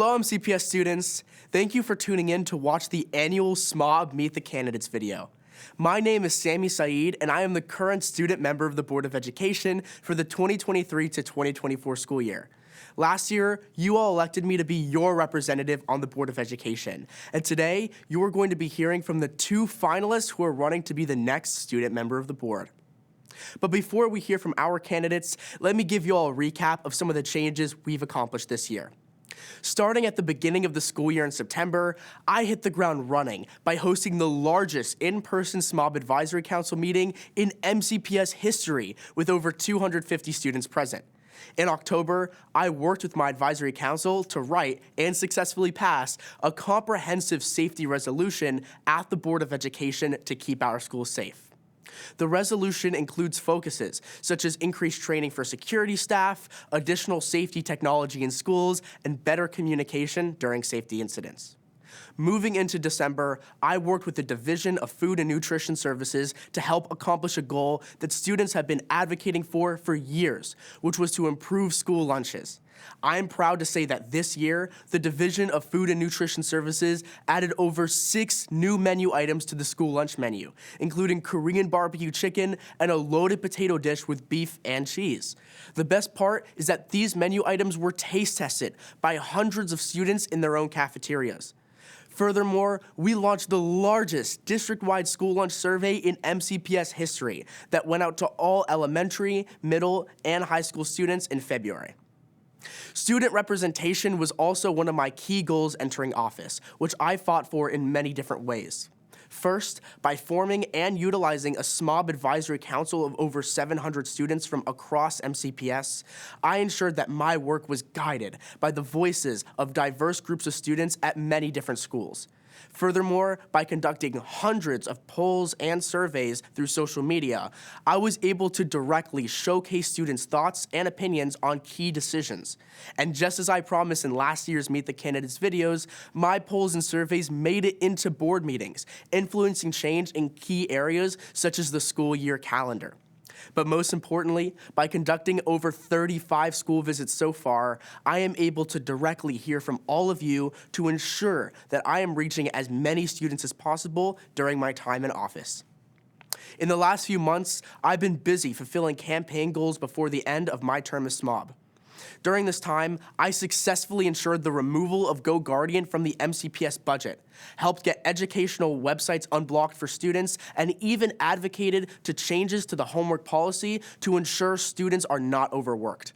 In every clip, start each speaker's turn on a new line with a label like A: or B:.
A: Hello, MCPS students. Thank you for tuning in to watch the annual SMOB Meet the Candidates video. My name is Samy Saeed, and I am the current student member of the Board of Education for the 2023 to 2024 school year. Last year, you all elected me to be your representative on the Board of Education, and today, you are going to be hearing from the two finalists who are running to be the next student member of the board. But before we hear from our candidates, let me give you all a recap of some of the changes we've accomplished this year. Starting at the beginning of the school year in September, I hit the ground running by hosting the largest in-person SMOB Advisory Council meeting in MCPS history with over 250 students present. In October, I worked with my advisory council to write and successfully pass a comprehensive safety resolution at the Board of Education to keep our schools safe. The resolution includes focuses such as increased training for security staff, additional safety technology in schools, and better communication during safety incidents. Moving into December, I worked with the Division of Food and Nutrition Services to help accomplish a goal that students have been advocating for years, which was to improve school lunches. I am proud to say that this year, the Division of Food and Nutrition Services added over 6 new menu items to the school lunch menu, including Korean barbecue chicken and a loaded potato dish with beef and cheese. The best part is that these menu items were taste tested by hundreds of students in their own cafeterias. Furthermore, we launched the largest district-wide school lunch survey in MCPS history that went out to all elementary, middle, and high school students in February. Student representation was also one of my key goals entering office, which I fought for in many different ways. First, by forming and utilizing a SMOB advisory council of over 700 students from across MCPS, I ensured that my work was guided by the voices of diverse groups of students at many different schools. Furthermore, by conducting hundreds of polls and surveys through social media, I was able to directly showcase students' thoughts and opinions on key decisions. And just as I promised in last year's Meet the Candidates videos, my polls and surveys made it into board meetings, influencing change in key areas such as the school year calendar. But most importantly, by conducting over 35 school visits so far, I am able to directly hear from all of you to ensure that I am reaching as many students as possible during my time in office. In the last few months, I've been busy fulfilling campaign goals before the end of my term as SMOB. During this time, I successfully ensured the removal of GoGuardian from the MCPS budget, helped get educational websites unblocked for students, and even advocated to changes to the homework policy to ensure students are not overworked.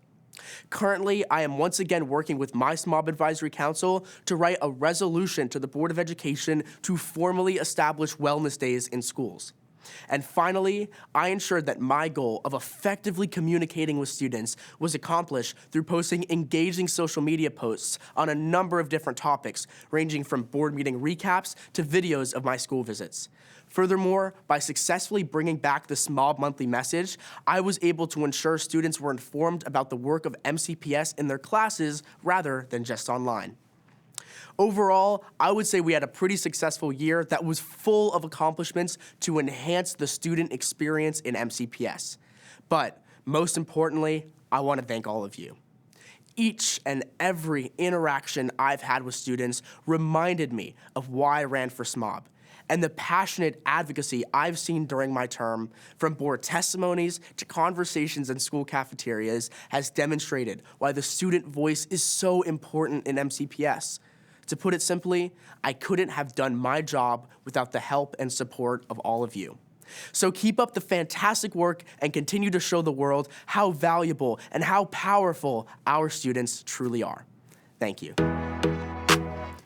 A: Currently, I am once again working with my SMOB Advisory Council to write a resolution to the Board of Education to formally establish wellness days in schools. And finally, I ensured that my goal of effectively communicating with students was accomplished through posting engaging social media posts on a number of different topics, ranging from board meeting recaps to videos of my school visits. Furthermore, by successfully bringing back the SMOB monthly message, I was able to ensure students were informed about the work of MCPS in their classes rather than just online. Overall, I would say we had a pretty successful year that was full of accomplishments to enhance the student experience in MCPS. But most importantly, I want to thank all of you. Each and every interaction I've had with students reminded me of why I ran for SMOB, and the passionate advocacy I've seen during my term, from board testimonies to conversations in school cafeterias, has demonstrated why the student voice is so important in MCPS. To put it simply, I couldn't have done my job without the help and support of all of you. So keep up the fantastic work and continue to show the world how valuable and how powerful our students truly are. Thank you.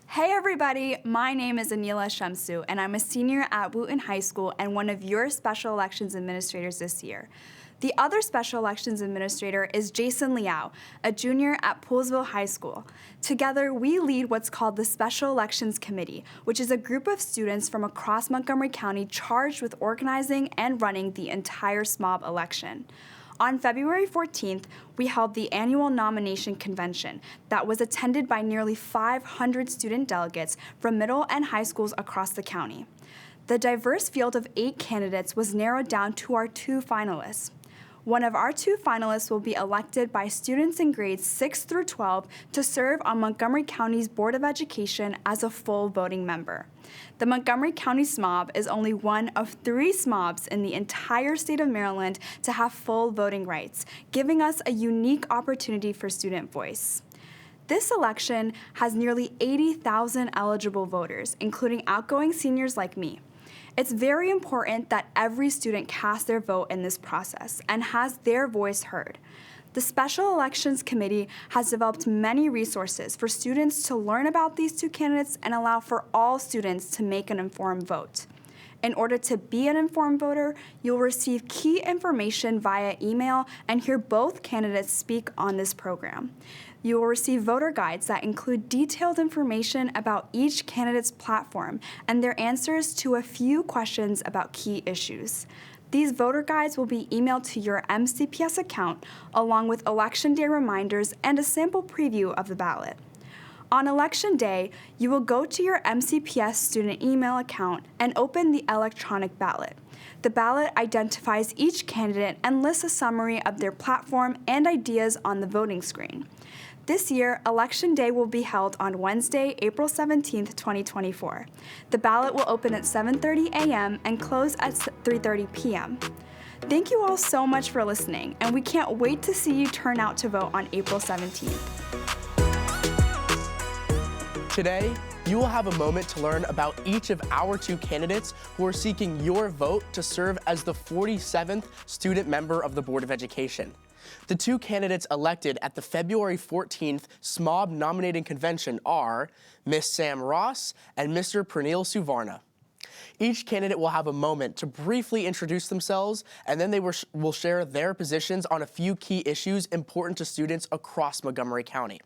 B: Hey everybody, my name is Anila Shamsu, and I'm a senior at Wooten High School and one of your special elections administrators this year. The other special elections administrator is Jason Liao, a junior at Poolesville High School. Together, we lead what's called the Special Elections Committee, which is a group of students from across Montgomery County charged with organizing and running the entire SMOB election. On February 14th, we held the annual nomination convention that was attended by nearly 500 student delegates from middle and high schools across the county. The diverse field of 8 candidates was narrowed down to our 2 finalists. One of our two finalists will be elected by students in grades 6 through 12 to serve on Montgomery County's Board of Education as a full voting member. The Montgomery County SMOB is only one of 3 SMOBs in the entire state of Maryland to have full voting rights, giving us a unique opportunity for student voice. This election has nearly 80,000 eligible voters, including outgoing seniors like me. It's very important that every student cast their vote in this process and has their voice heard. The Special Elections Committee has developed many resources for students to learn about these two candidates and allow for all students to make an informed vote. In order to be an informed voter, you'll receive key information via email and hear both candidates speak on this program. You will receive voter guides that include detailed information about each candidate's platform and their answers to a few questions about key issues. These voter guides will be emailed to your MCPS account along with Election Day reminders and a sample preview of the ballot. On Election Day, you will go to your MCPS student email account and open the electronic ballot. The ballot identifies each candidate and lists a summary of their platform and ideas on the voting screen. This year, Election Day will be held on Wednesday, April 17, 2024. The ballot will open at 7:30 a.m. and close at 3:30 p.m. Thank you all so much for listening, and we can't wait to see you turn out to vote on April 17th.
A: Today, you will have a moment to learn about each of our 2 candidates who are seeking your vote to serve as the 47th student member of the Board of Education. The 2 candidates elected at the February 14th SMOB Nominating Convention are Ms. Sam Ross and Mr. Praneel Suvarna. Each candidate will have a moment to briefly introduce themselves, and then they will share their positions on a few key issues important to students across Montgomery County.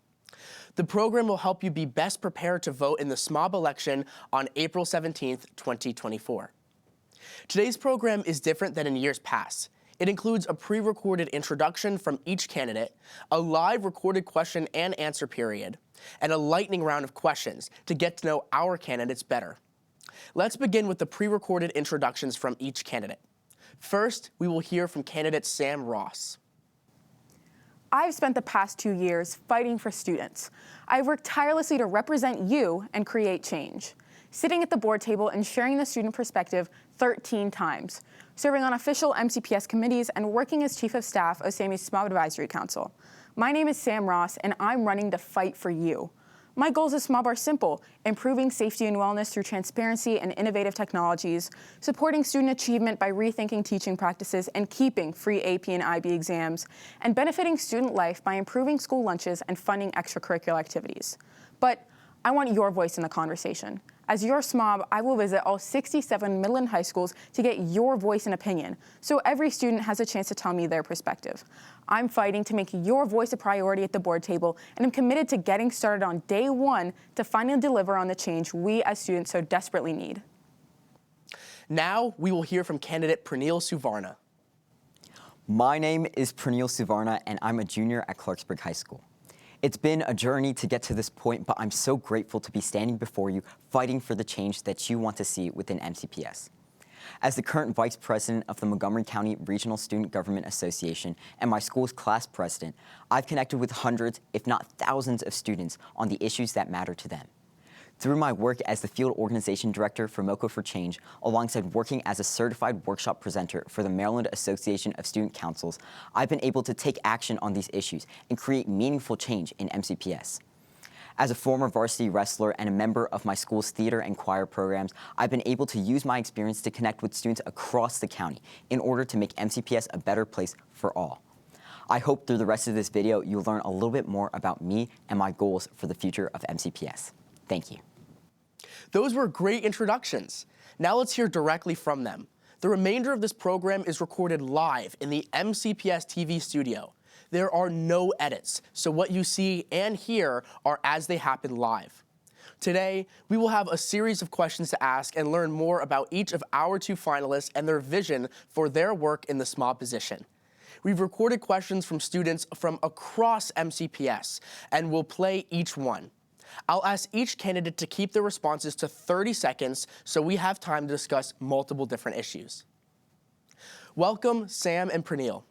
A: The program will help you be best prepared to vote in the SMOB election on April 17th, 2024. Today's program is different than in years past. It includes a pre-recorded introduction from each candidate, a live recorded question and answer period, and a lightning round of questions to get to know our candidates better. Let's begin with the pre-recorded introductions from each candidate. First, we will hear from candidate Sam Ross.
C: I've spent the past 2 years fighting for students. I've worked tirelessly to represent you and create change. Sitting at the board table and sharing the student perspective 13 times, serving on official MCPS committees and working as Chief of Staff of Samy's SMOB Advisory Council. My name is Sam Ross, and I'm running to fight for you. My goals as SMOB are simple: improving safety and wellness through transparency and innovative technologies, supporting student achievement by rethinking teaching practices and keeping free AP and IB exams, and benefiting student life by improving school lunches and funding extracurricular activities. But I want your voice in the conversation. As your SMOB, I will visit all 67 Midland high schools to get your voice and opinion, so every student has a chance to tell me their perspective. I'm fighting to make your voice a priority at the board table, and I'm committed to getting started on day 1 to finally deliver on the change we as students so desperately need.
A: Now, we will hear from candidate Praneel Suvarna.
D: My name is Praneel Suvarna, and I'm a junior at Clarksburg High School. It's been a journey to get to this point, but I'm so grateful to be standing before you, fighting for the change that you want to see within MCPS. As the current Vice President of the Montgomery County Regional Student Government Association and my school's class president, I've connected with hundreds, if not thousands, of students on the issues that matter to them. Through my work as the Field Organization Director for MoCo for Change, alongside working as a certified workshop presenter for the Maryland Association of Student Councils, I've been able to take action on these issues and create meaningful change in MCPS. As a former varsity wrestler and a member of my school's theater and choir programs, I've been able to use my experience to connect with students across the county in order to make MCPS a better place for all. I hope through the rest of this video, you'll learn a little bit more about me and my goals for the future of MCPS. Thank you.
A: Those were great introductions. Now let's hear directly from them. The remainder of this program is recorded live in the MCPS TV studio. There are no edits, so what you see and hear are as they happen live. Today, we will have a series of questions to ask and learn more about each of our 2 finalists and their vision for their work in the SMOB position. We've recorded questions from students from across MCPS, and we'll play each one. I'll ask each candidate to keep their responses to 30 seconds so we have time to discuss multiple different issues. Welcome, Sam and Praneel.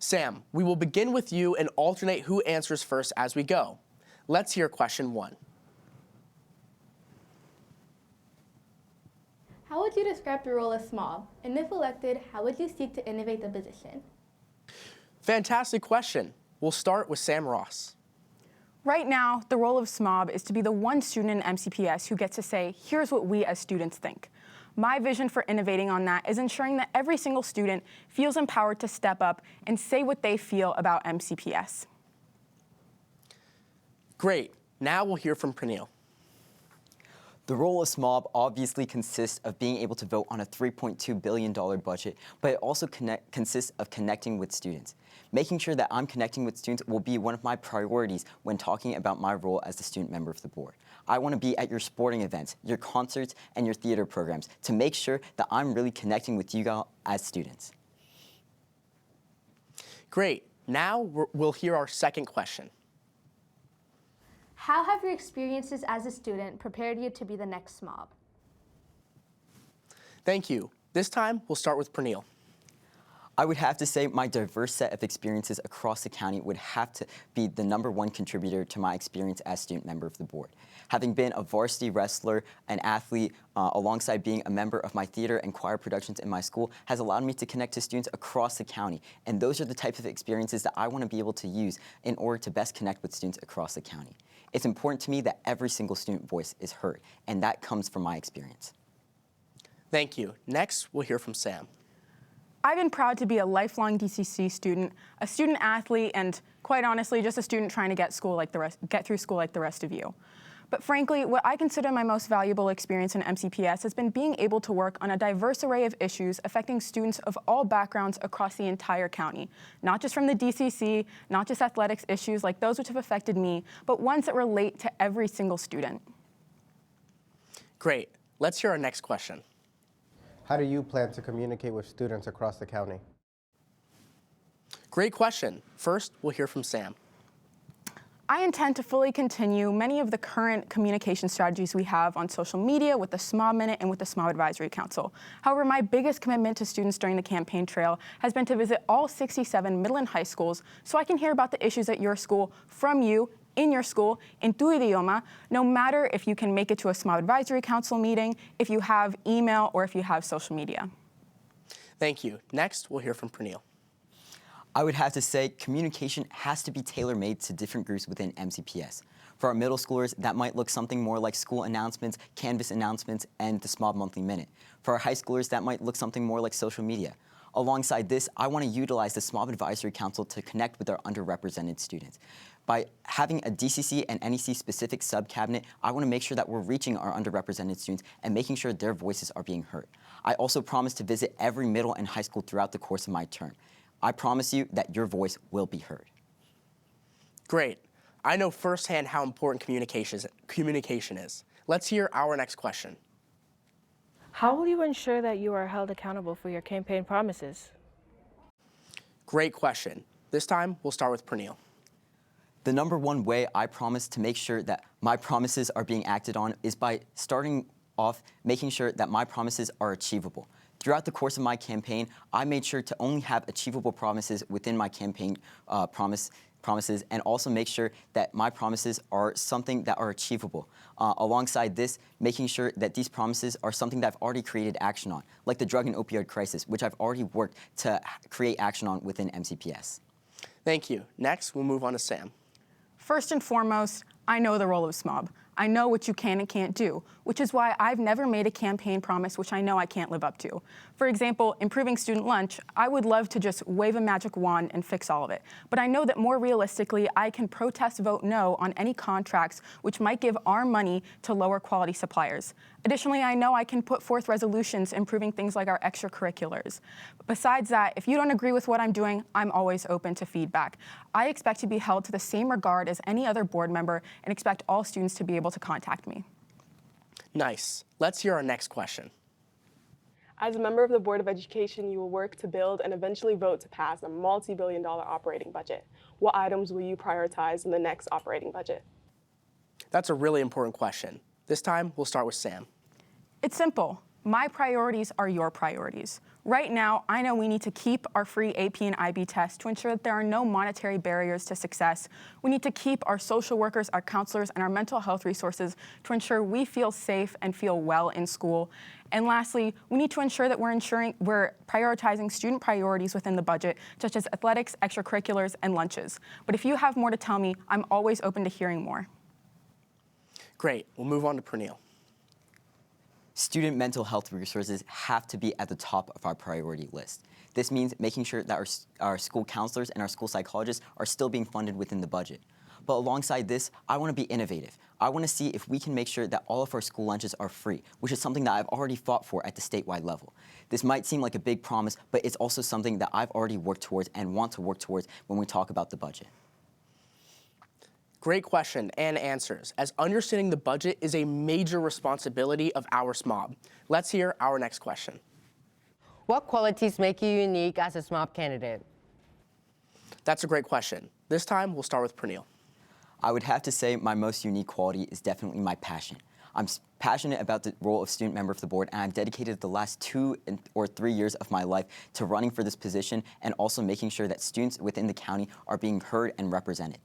A: Sam, we will begin with you and alternate who answers first as we go. Let's hear question 1.
E: How would you describe the role of SMOB? And if elected, how would you seek to innovate the position?
A: Fantastic question. We'll start with Sam Ross.
C: Right now, the role of SMOB is to be the one student in MCPS who gets to say, here's what we as students think. My vision for innovating on that is ensuring that every single student feels empowered to step up and say what they feel about MCPS.
A: Great. Now we'll hear from Praneel.
D: The role of SMOB obviously consists of being able to vote on a $3.2 billion budget, but it also consists of connecting with students. Making sure that I'm connecting with students will be one of my priorities when talking about my role as the student member of the board. I want to be at your sporting events, your concerts, and your theater programs to make sure that I'm really connecting with you all as students.
A: Great. Now we'll hear our second question.
E: How have your experiences as a student prepared you to be the next SMOB?
A: Thank you. This time, we'll start with Praneel.
D: I would have to say my diverse set of experiences across the county would have to be the #1 contributor to my experience as student member of the board. Having been a varsity wrestler, an athlete, alongside being a member of my theater and choir productions in my school has allowed me to connect to students across the county. And those are the types of experiences that I want to be able to use in order to best connect with students across the county. It's important to me that every single student voice is heard, and that comes from my experience.
A: Thank you. Next, we'll hear from Sam.
C: I've been proud to be a lifelong DCC student, a student athlete, and quite honestly, just a student trying to get through school like the rest of you. But frankly, what I consider my most valuable experience in MCPS has been being able to work on a diverse array of issues affecting students of all backgrounds across the entire county. Not just from the DCC, not just athletics issues like those which have affected me, but ones that relate to every single student.
A: Great. Let's hear our next question.
F: How do you plan to communicate with students across the county?
A: Great question. First, we'll hear from Sam.
C: I intend to fully continue many of the current communication strategies we have on social media with the SMOB Minute and with the SMOB Advisory Council. However, my biggest commitment to students during the campaign trail has been to visit all 67 middle and high schools so I can hear about the issues at your school from you, in your school, in tu idioma, no matter if you can make it to a SMOB Advisory Council meeting, if you have email, or if you have social media.
A: Thank you. Next, we'll hear from Praneel.
D: I would have to say communication has to be tailor-made to different groups within MCPS. For our middle schoolers, that might look something more like school announcements, Canvas announcements, and the SMOB Monthly Minute. For our high schoolers, that might look something more like social media. Alongside this, I want to utilize the SMOB Advisory Council to connect with our underrepresented students. By having a DCC and NEC specific sub-cabinet, I want to make sure that we're reaching our underrepresented students and making sure their voices are being heard. I also promise to visit every middle and high school throughout the course of my term. I promise you that your voice will be heard.
A: Great. I know firsthand how important communication is. Let's hear our next question.
G: How will you ensure that you are held accountable for your campaign promises?
D: Great question. This time, we'll start with Praneel. The #1 way I promise to make sure that my promises are being acted on is by starting off making sure that my promises are achievable. Throughout the course of my campaign, I made sure to only have achievable promises within my campaign promises, and also make sure that my promises are something that are achievable. Alongside this, making sure that these promises are something that I've already created action on, like the drug and opioid crisis, which I've already worked to create action on within MCPS.
A: Thank you. Next, we'll move on to Sam.
C: First and foremost, I know the role of SMOB. I know what you can and can't do, which is why I've never made a campaign promise which I know I can't live up to. For example, improving student lunch, I would love to just wave a magic wand and fix all of it. But I know that more realistically, I can protest vote no on any contracts which might give our money to lower quality suppliers. Additionally, I know I can put forth resolutions improving things like our extracurriculars. Besides that, if you don't agree with what I'm doing, I'm always open to feedback. I expect to be held to the same regard as any other board member and expect all students to be able to contact me.
A: Nice. Let's hear our next question.
H: As a member of the Board of Education, you will work to build and eventually vote to pass a multi-billion-dollar operating budget. What items will you prioritize in the next operating budget?
A: That's a really important question. This time, we'll start with Sam.
C: It's simple. My priorities are your priorities. Right now, I know we need to keep our free AP and IB tests to ensure that there are no monetary barriers to success. We need to keep our social workers, our counselors, and our mental health resources to ensure we feel safe and feel well in school. And lastly, we need to ensure that we're prioritizing student priorities within the budget, such as athletics, extracurriculars, and lunches. But if you have more to tell me, I'm always open to hearing more.
A: Great. We'll move on to Praneel.
D: Student mental health resources have to be at the top of our priority list. This means making sure that our school counselors and our school psychologists are still being funded within the budget. But alongside this, I want to be innovative. I want to see if we can make sure that all of our school lunches are free, which is something that I've already fought for at the statewide level. This might seem like a big promise, but it's also something that I've already worked towards and want to work towards when we talk about the budget.
A: Great question and answers, as understanding the budget is a major responsibility of our SMOB. Let's hear our next question.
I: What qualities make you unique as a SMOB candidate?
A: That's a great question. This time, we'll start with Praneel.
D: I would have to say my most unique quality is definitely my passion. I'm passionate about the role of student member of the board, and I've dedicated the last 2 or 3 years of my life to running for this position and also making sure that students within the county are being heard and represented.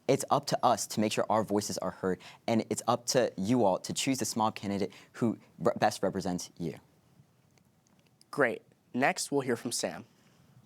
D: It's up to us to make sure our voices are heard, and it's up to you all to choose the SMOB candidate who best represents you.
A: Great. Next, we'll hear from Sam.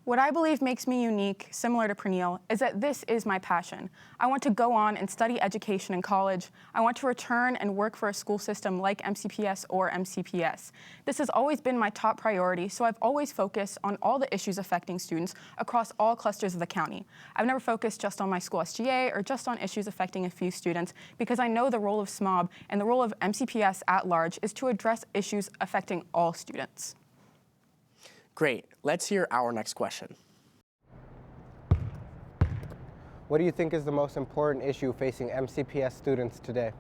C: What I believe makes me unique, similar to Praneel, is that this is my passion. I want to go on and study education in college. I want to return and work for a school system like MCPS or MCPS. This has always been my top priority, so I've always focused on all the issues affecting students across all clusters of the county. I've never focused just on my school SGA or just on issues affecting a few students, because I know the role of SMOB and the role of MCPS at large is to address issues affecting all students.
A: Great. Let's hear our next question.
F: What do you think is the most important issue facing MCPS students today?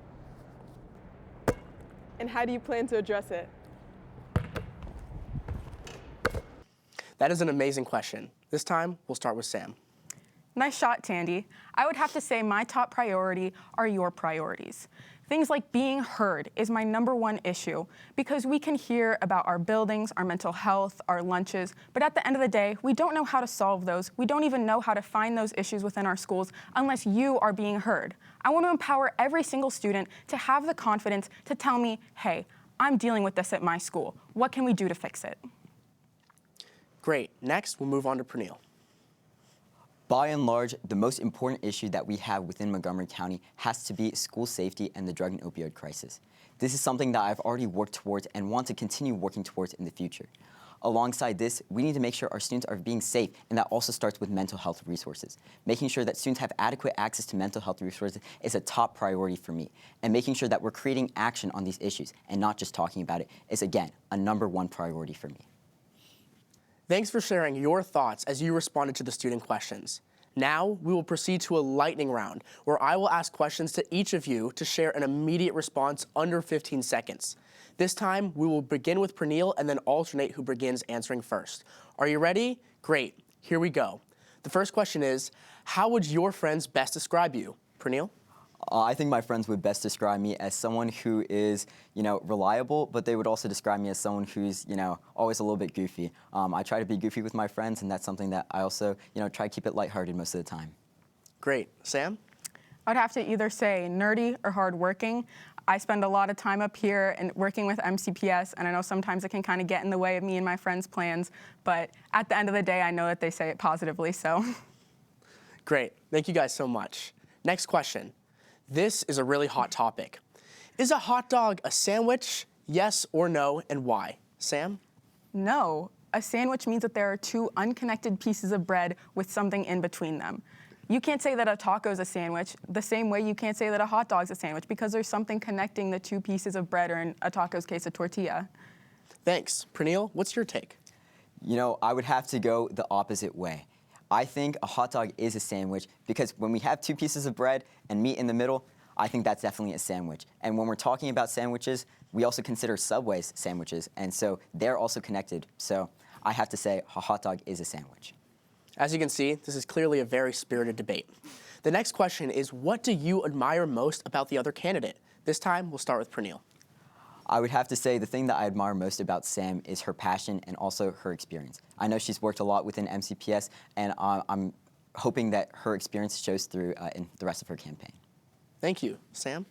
H: And how do you plan to address it?
A: That is an amazing question. This time, we'll start with Sam.
C: Nice shot, Tandy. I would have to say my top priority are your priorities. Things like being heard is my #1 issue, because we can hear about our buildings, our mental health, our lunches, but at the end of the day, we don't know how to solve those. We don't even know how to find those issues within our schools unless you are being heard. I want to empower every single student to have the confidence to tell me, hey, I'm dealing with this at my school. What can we do to fix it?
A: Great. Next, we'll move on to Praneel.
D: By and large, the most important issue that we have within Montgomery County has to be school safety and the drug and opioid crisis. This is something that I've already worked towards and want to continue working towards in the future. Alongside this, we need to make sure our students are being safe, and that also starts with mental health resources. Making sure that students have adequate access to mental health resources is a top priority for me. And making sure that we're creating action on these issues and not just talking about it is, again, a #1 priority for me.
A: Thanks for sharing your thoughts as you responded to the student questions. Now, we will proceed to a lightning round, where I will ask questions to each of you to share an immediate response under 15 seconds. This time, we will begin with Praneel and then alternate who begins answering first. Are you ready? Great. Here we go. The first question is, how would your friends best describe you? Praneel?
D: I think my friends would best describe me as someone who is, reliable, but they would also describe me as someone who's, always a little bit goofy. I try to be goofy with my friends, and that's something that I also, try to keep it lighthearted most of the time.
A: Great. Sam?
C: I'd have to either say nerdy or hardworking. I spend a lot of time up here and working with MCPS, and I know sometimes it can kind of get in the way of me and my friends' plans, but at the end of the day, I know that they say it positively, so.
A: Great. Thank you guys so much. Next question. This is a really hot topic. Is a hot dog a sandwich? Yes or no, and why? Sam?
C: No. A sandwich means that there are 2 unconnected pieces of bread with something in between them. You can't say that a taco is a sandwich the same way you can't say that a hot dog is a sandwich, because there's something connecting the 2 pieces of bread, or in a taco's case, a tortilla.
A: Thanks. Praneel, what's your take?
D: I would have to go the opposite way. I think a hot dog is a sandwich because when we have 2 pieces of bread and meat in the middle, I think that's definitely a sandwich. And when we're talking about sandwiches, we also consider Subway's sandwiches, and so they're also connected. So I have to say a hot dog is a sandwich.
A: As you can see, this is clearly a very spirited debate. The next question is, what do you admire most about the other candidate? This time, we'll start with Praneel.
D: I would have to say the thing that I admire most about Sam is her passion and also her experience. I know she's worked a lot within MCPS, and I'm hoping that her experience shows through in the rest of her campaign.
A: Thank you. Sam?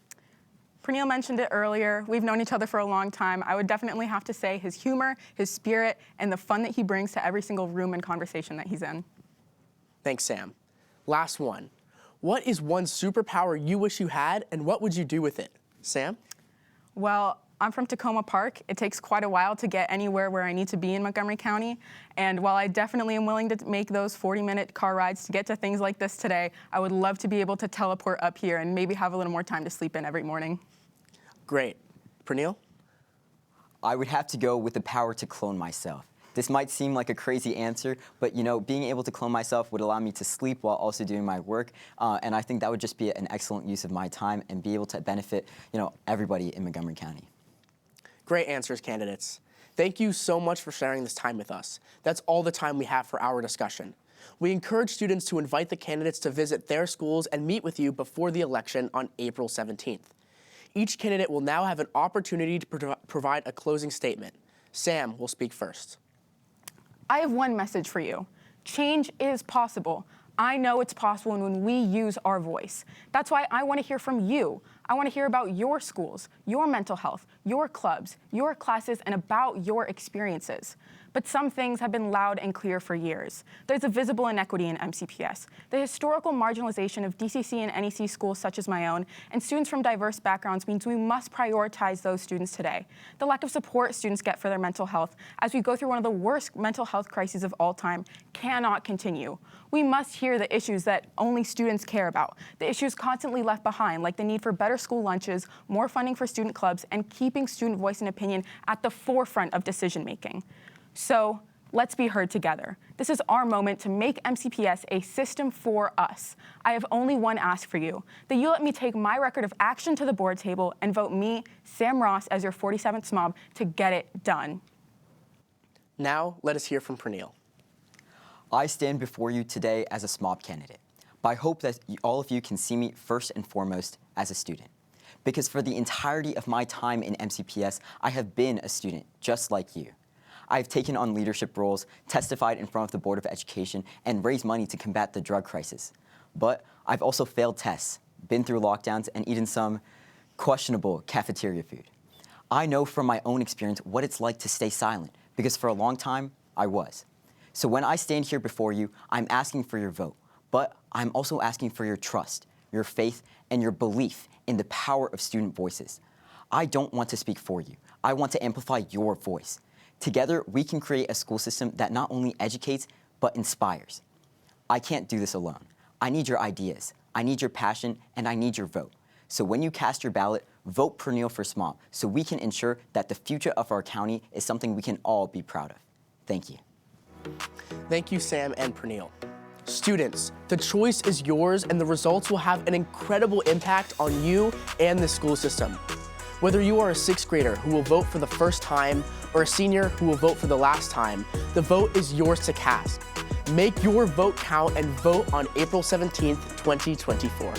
C: Praneel mentioned it earlier. We've known each other for a long time. I would definitely have to say his humor, his spirit, and the fun that he brings to every single room and conversation that he's in.
A: Thanks, Sam. Last one. What is one superpower you wish you had, and what would you do with it? Sam?
C: Well, I'm from Tacoma Park. It takes quite a while to get anywhere where I need to be in Montgomery County. And while I definitely am willing to make those 40-minute car rides to get to things like this today, I would love to be able to teleport up here and maybe have a little more time to sleep in every morning.
A: Great. Praneel?
D: I would have to go with the power to clone myself. This might seem like a crazy answer, but being able to clone myself would allow me to sleep while also doing my work, and I think that would just be an excellent use of my time and be able to benefit, everybody in Montgomery County.
A: Great answers, candidates. Thank you so much for sharing this time with us. That's all the time we have for our discussion. We encourage students to invite the candidates to visit their schools and meet with you before the election on April 17th. Each candidate will now have an opportunity to provide a closing statement. Sam will speak first.
C: I have one message for you. Change is possible. I know it's possible when we use our voice. That's why I want to hear from you. I want to hear about your schools, your mental health, your clubs, your classes, and about your experiences. But some things have been loud and clear for years. There's a visible inequity in MCPS, the historical marginalization of DCC and NEC schools such as my own, and students from diverse backgrounds means we must prioritize those students today. The lack of support students get for their mental health as we go through one of the worst mental health crises of all time cannot continue. We must hear the issues that only students care about, the issues constantly left behind, like the need for better school lunches, more funding for student clubs, and keeping student voice and opinion at the forefront of decision making. So let's be heard together. This is our moment to make MCPS a system for us. I have only one ask for you, that you let me take my record of action to the board table and vote me, Sam Ross, as your 47th SMOB to get it done.
A: Now, let us hear from Praneel.
D: I stand before you today as a SMOB candidate, but I hope that all of you can see me first and foremost as a student. Because for the entirety of my time in MCPS, I have been a student just like you. I've taken on leadership roles, testified in front of the Board of Education, and raised money to combat the drug crisis. But I've also failed tests, been through lockdowns, and eaten some questionable cafeteria food. I know from my own experience what it's like to stay silent, because for a long time, I was. So when I stand here before you, I'm asking for your vote, but I'm also asking for your trust, your faith, and your belief in the power of student voices. I don't want to speak for you. I want to amplify your voice. Together, we can create a school system that not only educates, but inspires. I can't do this alone. I need your ideas, I need your passion, and I need your vote. So when you cast your ballot, vote Praneel for SMOB so we can ensure that the future of our county is something we can all be proud of. Thank you.
A: Thank you, Sam and Praneel. Students, the choice is yours, and the results will have an incredible impact on you and the school system. Whether you are a sixth grader who will vote for the first time or a senior who will vote for the last time, the vote is yours to cast. Make your vote count and vote on April 17th, 2024.